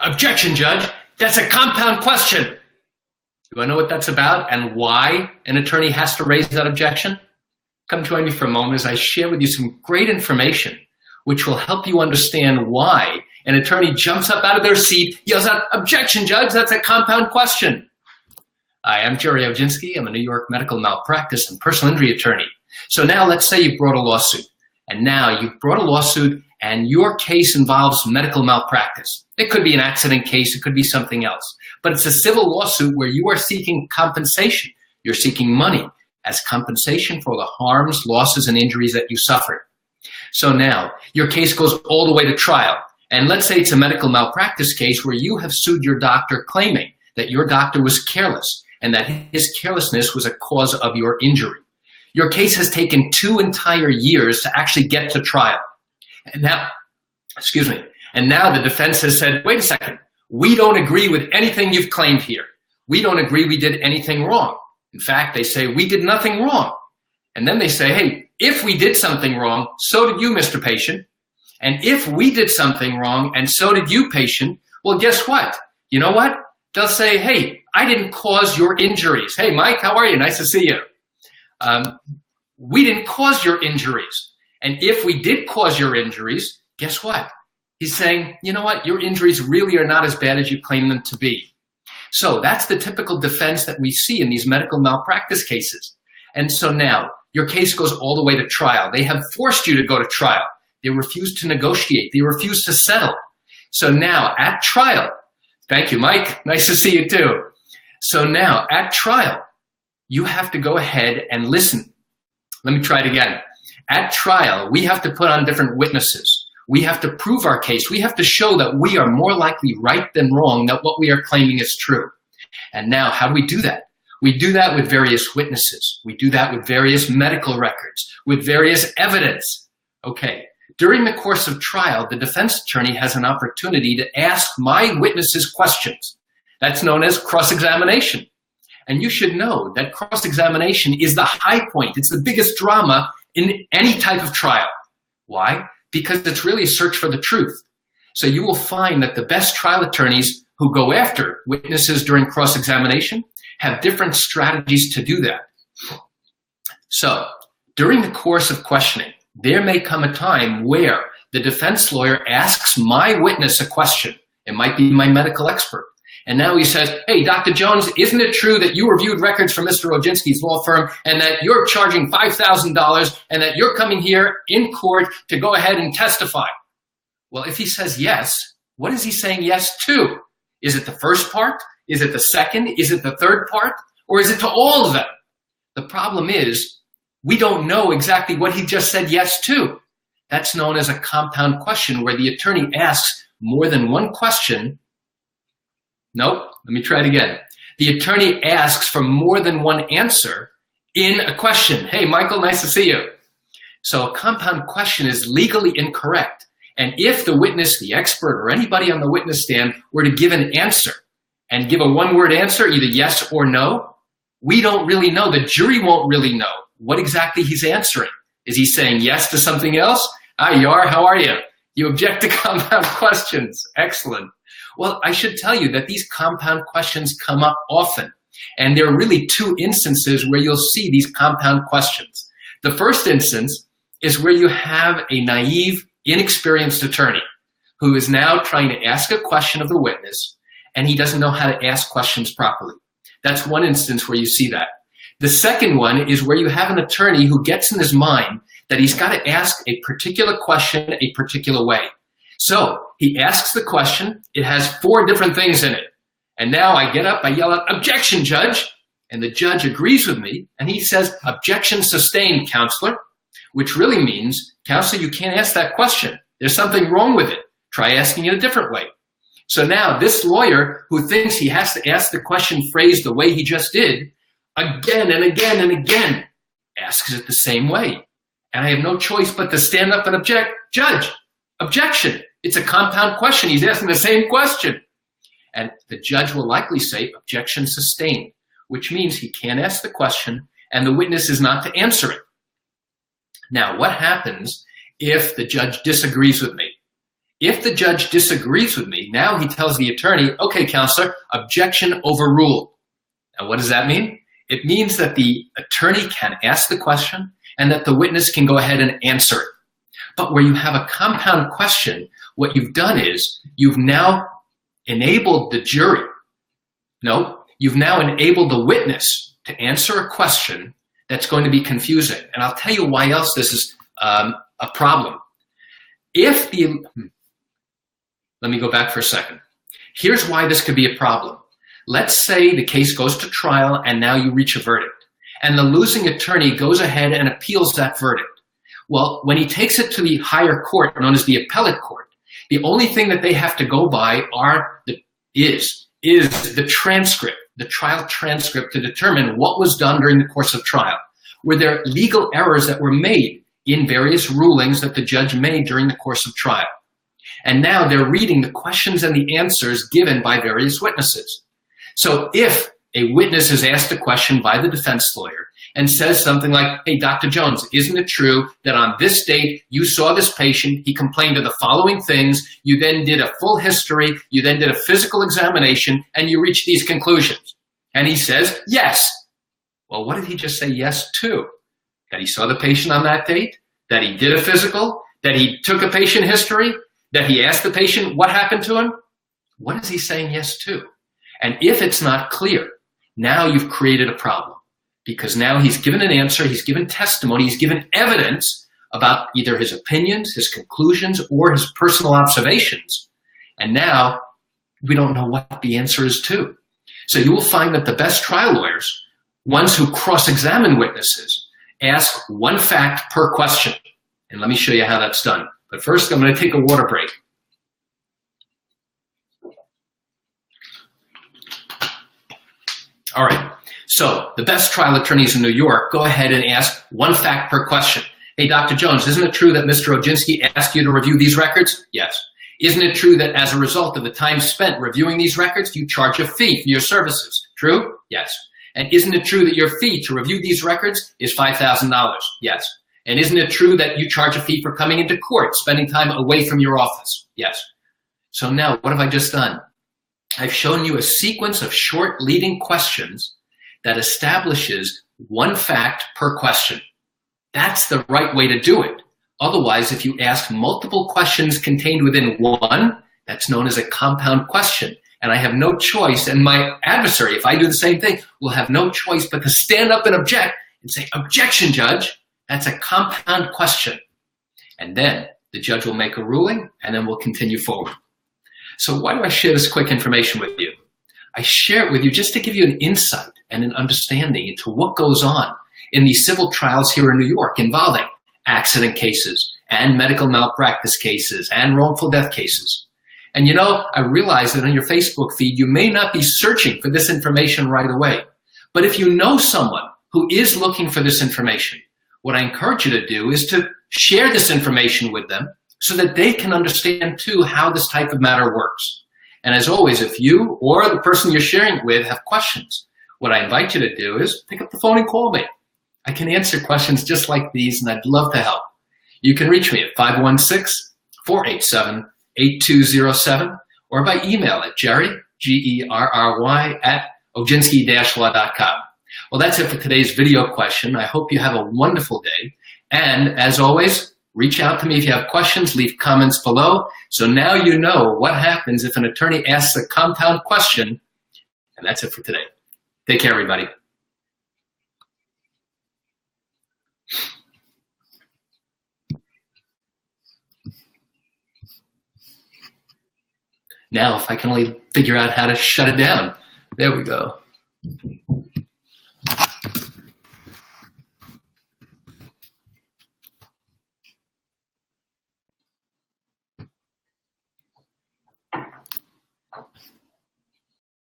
Objection, Judge. That's a compound question. Do I know what that's about and why an attorney has to raise that objection? Come join me for a moment as I share with you some great information which will help you understand why an attorney jumps up out of their seat, yells out, "Objection, Judge, that's a compound question." Hi, I'm Gerry Oginski. I'm a New York medical malpractice and personal injury attorney. So now let's say you brought a lawsuit, and now you've brought a lawsuit and your case involves medical malpractice. It could be an accident case, it could be something else, but it's a civil lawsuit where you are seeking compensation. You're seeking money as compensation for the harms, losses, and injuries that you suffered. So now your case goes all the way to trial. And let's say it's a medical malpractice case where you have sued your doctor claiming that your doctor was careless and that his carelessness was a cause of your injury. Your case has taken 2 entire years to actually get to trial. And now, and now the defense has said, wait a second, we don't agree with anything you've claimed here. We don't agree we did anything wrong. In fact, they say we did nothing wrong. And then they say, hey, if we did something wrong, so did you, Mr. Patient. And if we did something wrong and so did you, patient, well, guess what? You know what? They'll say, hey, I didn't cause your injuries. Hey, Mike, how are you? Nice to see you. We didn't cause your injuries. And if we did cause your injuries, guess what? He's saying, you know what? Your injuries really are not as bad as you claim them to be. So that's the typical defense that we see in these medical malpractice cases. And so now your case goes all the way to trial. They have forced you to go to trial. They refuse to negotiate. They refuse to settle. So now at trial, thank you, Mike. Nice to see you too. So now at trial, you have to go ahead and listen. Let me try it again. At trial, we have to put on different witnesses. We have to prove our case. We have to show that we are more likely right than wrong, that what we are claiming is true. And now, how do we do that? We do that with various witnesses. We do that with various medical records, with various evidence. Okay. During the course of trial, the defense attorney has an opportunity to ask my witnesses questions. That's known as cross-examination. And you should know that cross-examination is the high point. It's the biggest drama in any type of trial. Why? Because it's really a search for the truth. So you will find that the best trial attorneys who go after witnesses during cross-examination have different strategies to do that. So during the course of questioning, there may come a time where the defense lawyer asks my witness a question. It might be my medical expert. And now he says, hey, Dr. Jones, isn't it true that you reviewed records from Mr. Oginski's law firm and that you're charging $5,000 and that you're coming here in court to go ahead and testify? Well, if he says yes, what is he saying yes to? Is it the first part? Is it the second? Is it the third part? Or is it to all of them? The problem is we don't know exactly what he just said yes to. That's known as a compound question where the attorney asks more than one question. Nope, let me try it again. The attorney asks for more than one answer in a question. Hey, Michael, nice to see you. So a compound question is legally incorrect. And if the witness, the expert, or anybody on the witness stand were to give an answer and give a one-word answer, either yes or no, we don't really know. The jury won't really know what exactly he's answering. Is he saying yes to something else? Hi, you are. How are you? You object to compound questions. Excellent. Well, I should tell you that these compound questions come up often. And there are really 2 instances where you'll see these compound questions. The first instance is where you have a naive, inexperienced attorney who is now trying to ask a question of the witness, and he doesn't know how to ask questions properly. That's one instance where you see that. The second one is where you have an attorney who gets in his mind that he's got to ask a particular question a particular way. So he asks the question, it has 4 different things in it. And now I get up, I yell out, objection, judge. And the judge agrees with me, and he says, objection sustained, counselor, which really means, counselor, you can't ask that question. There's something wrong with it. Try asking it a different way. So now this lawyer who thinks he has to ask the question phrased the way he just did, again and again and again, asks it the same way. And I have no choice but to stand up and object. Judge, objection. It's a compound question. He's asking the same question. And the judge will likely say, objection sustained, which means he can't ask the question and the witness is not to answer it. Now, what happens if the judge disagrees with me? If the judge disagrees with me, now he tells the attorney, okay, counselor, objection overruled. Now, what does that mean? It means that the attorney can ask the question and that the witness can go ahead and answer it. But where you have a compound question, what you've done is you've now enabled the jury. No, you've now enabled the witness to answer a question that's going to be confusing. And I'll tell you why else this is a problem. Let me go back for a second. Here's why this could be a problem. Let's say the case goes to trial and now you reach a verdict. And the losing attorney goes ahead and appeals that verdict. Well, when he takes it to the higher court, known as the appellate court, the only thing that they have to go by is the transcript, the trial transcript, to determine what was done during the course of trial. Were there legal errors that were made in various rulings that the judge made during the course of trial? And now they're reading the questions and the answers given by various witnesses. So if a witness is asked a question by the defense lawyer and says something like, hey, Dr. Jones, isn't it true that on this date you saw this patient, he complained of the following things, you then did a full history, you then did a physical examination, and you reached these conclusions? And he says, yes. Well, what did he just say yes to? That he saw the patient on that date? That he did a physical? That he took a patient history? That he asked the patient what happened to him? What is he saying yes to? And if it's not clear, now you've created a problem, because now he's given an answer, he's given testimony, he's given evidence about either his opinions, his conclusions, or his personal observations. And now we don't know what the answer is to. So you will find that the best trial lawyers, ones who cross-examine witnesses, ask one fact per question. And let me show you how that's done. But first, I'm going to take a water break. All right, so the best trial attorneys in New York go ahead and ask one fact per question. Hey, Dr. Jones, isn't it true that Mr. Oginski asked you to review these records? Yes. Isn't it true that as a result of the time spent reviewing these records, you charge a fee for your services? True? Yes. And isn't it true that your fee to review these records is $5,000? Yes. And isn't it true that you charge a fee for coming into court, spending time away from your office? Yes. So now, what have I just done? I've shown you a sequence of short leading questions that establishes one fact per question. That's the right way to do it. Otherwise, if you ask multiple questions contained within one, that's known as a compound question. And I have no choice, and my adversary, if I do the same thing, will have no choice but to stand up and object and say, objection, judge. That's a compound question. And then the judge will make a ruling, and then we'll continue forward. So why do I share this quick information with you? I share it with you just to give you an insight and an understanding into what goes on in these civil trials here in New York involving accident cases and medical malpractice cases and wrongful death cases. And you know, I realize that on your Facebook feed, you may not be searching for this information right away. But if you know someone who is looking for this information, what I encourage you to do is to share this information with them so that they can understand too how this type of matter works. And as always, if you or the person you're sharing it with have questions, what I invite you to do is pick up the phone and call me. I can answer questions just like these, and I'd love to help. You can reach me at 516-487-8207 or by email at Gerry, Gerry, at Oginski-law.com. Well, that's it for today's video question. I hope you have a wonderful day. And as always, reach out to me if you have questions, leave comments below. So now you know what happens if an attorney asks a compound question. And that's it for today. Take care, everybody. Now, if I can only figure out how to shut it down. There we go.